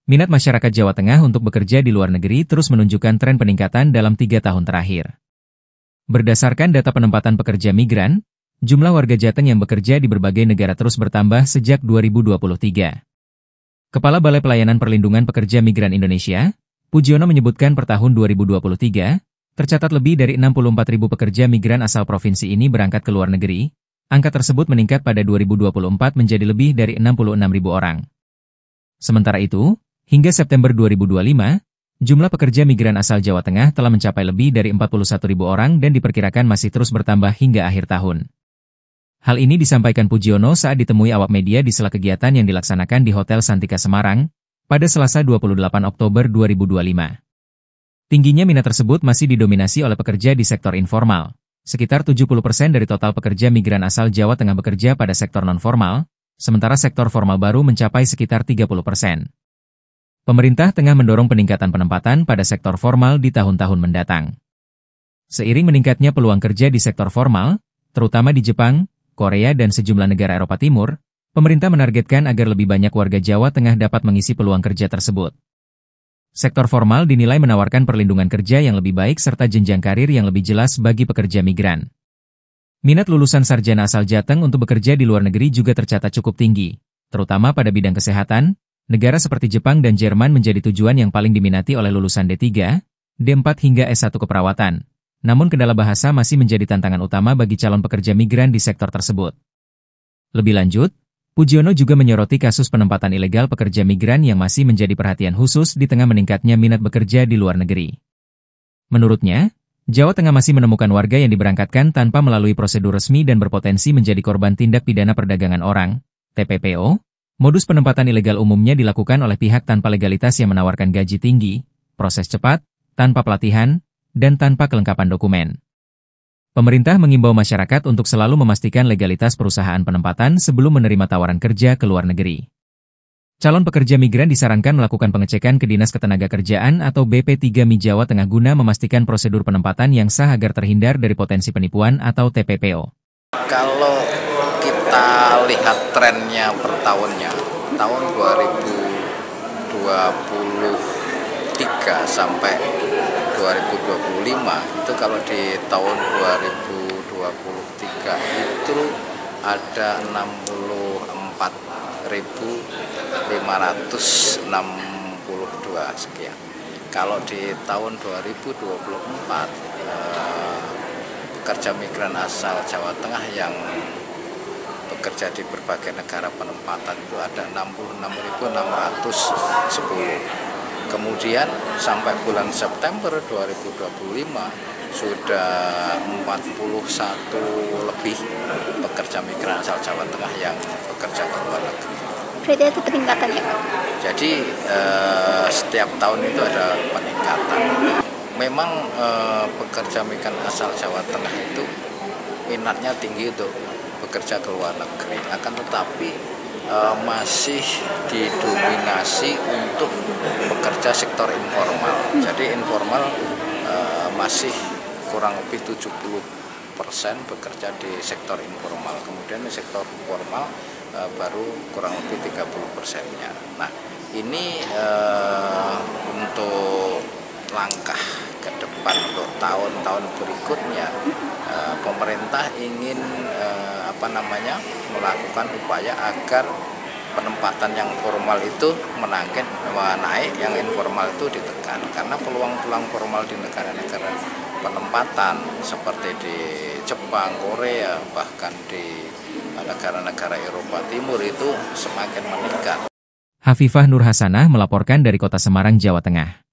Minat masyarakat Jawa Tengah untuk bekerja di luar negeri terus menunjukkan tren peningkatan dalam 3 tahun terakhir. Berdasarkan data penempatan pekerja migran, jumlah warga Jateng yang bekerja di berbagai negara terus bertambah sejak 2023. Kepala Balai Pelayanan Perlindungan Pekerja Migran Indonesia, Pujiono menyebutkan per tahun 2023, tercatat lebih dari 64.000 pekerja migran asal provinsi ini berangkat ke luar negeri. Angka tersebut meningkat pada 2024 menjadi lebih dari 66.000 orang. Sementara itu, hingga September 2025, jumlah pekerja migran asal Jawa Tengah telah mencapai lebih dari 41.000 orang dan diperkirakan masih terus bertambah hingga akhir tahun. Hal ini disampaikan Pujiono saat ditemui awak media di sela kegiatan yang dilaksanakan di Hotel Santika Semarang, pada Selasa 28 Oktober 2025. Tingginya minat tersebut masih didominasi oleh pekerja di sektor informal. Sekitar 70% dari total pekerja migran asal Jawa Tengah bekerja pada sektor non-formal, sementara sektor formal baru mencapai sekitar 30%. Pemerintah tengah mendorong peningkatan penempatan pada sektor formal di tahun-tahun mendatang. Seiring meningkatnya peluang kerja di sektor formal, terutama di Jepang, Korea dan sejumlah negara Eropa Timur, pemerintah menargetkan agar lebih banyak warga Jawa Tengah dapat mengisi peluang kerja tersebut. Sektor formal dinilai menawarkan perlindungan kerja yang lebih baik serta jenjang karir yang lebih jelas bagi pekerja migran. Minat lulusan sarjana asal Jateng untuk bekerja di luar negeri juga tercatat cukup tinggi, terutama pada bidang kesehatan. Negara seperti Jepang dan Jerman menjadi tujuan yang paling diminati oleh lulusan D3, D4 hingga S1 keperawatan. Namun kendala bahasa masih menjadi tantangan utama bagi calon pekerja migran di sektor tersebut. Lebih lanjut, Pujiono juga menyoroti kasus penempatan ilegal pekerja migran yang masih menjadi perhatian khusus di tengah meningkatnya minat bekerja di luar negeri. Menurutnya, Jawa Tengah masih menemukan warga yang diberangkatkan tanpa melalui prosedur resmi dan berpotensi menjadi korban tindak pidana perdagangan orang, TPPO. Modus penempatan ilegal umumnya dilakukan oleh pihak tanpa legalitas yang menawarkan gaji tinggi, proses cepat, tanpa pelatihan, dan tanpa kelengkapan dokumen. Pemerintah mengimbau masyarakat untuk selalu memastikan legalitas perusahaan penempatan sebelum menerima tawaran kerja ke luar negeri. Calon pekerja migran disarankan melakukan pengecekan ke Dinas Ketenagakerjaan atau BP3MI Jawa Tengah guna memastikan prosedur penempatan yang sah agar terhindar dari potensi penipuan atau TPPO. Kalau kita lihat trennya per tahunnya, tahun 2023 sampai 2025, itu kalau di tahun 2023 itu ada 64.562 sekian. Kalau di tahun 2024, pekerja migran asal Jawa Tengah yang bekerja di berbagai negara penempatan itu ada 66.610. Kemudian sampai bulan September 2025 sudah 41 lebih pekerja migran asal Jawa Tengah yang bekerja di luar negeri. Berarti itu peningkatan ya Pak? Jadi setiap tahun itu ada peningkatan. Memang pekerja migran asal Jawa Tengah itu minatnya tinggi untuk bekerja ke luar negeri, akan tetapi masih didominasi untuk bekerja sektor informal. Jadi informal masih kurang lebih 70% bekerja di sektor informal. Kemudian di sektor formal baru kurang lebih 30%-nya. Nah, ini untuk langkah ke depan untuk tahun-tahun berikutnya, pemerintah ingin melakukan upaya agar penempatan yang formal itu naik, yang informal itu ditekan, karena peluang-peluang formal di negara-negara penempatan seperti di Jepang, Korea, bahkan di negara-negara Eropa Timur itu semakin meningkat. Hafifah Nur Hasanah melaporkan dari Kota Semarang, Jawa Tengah.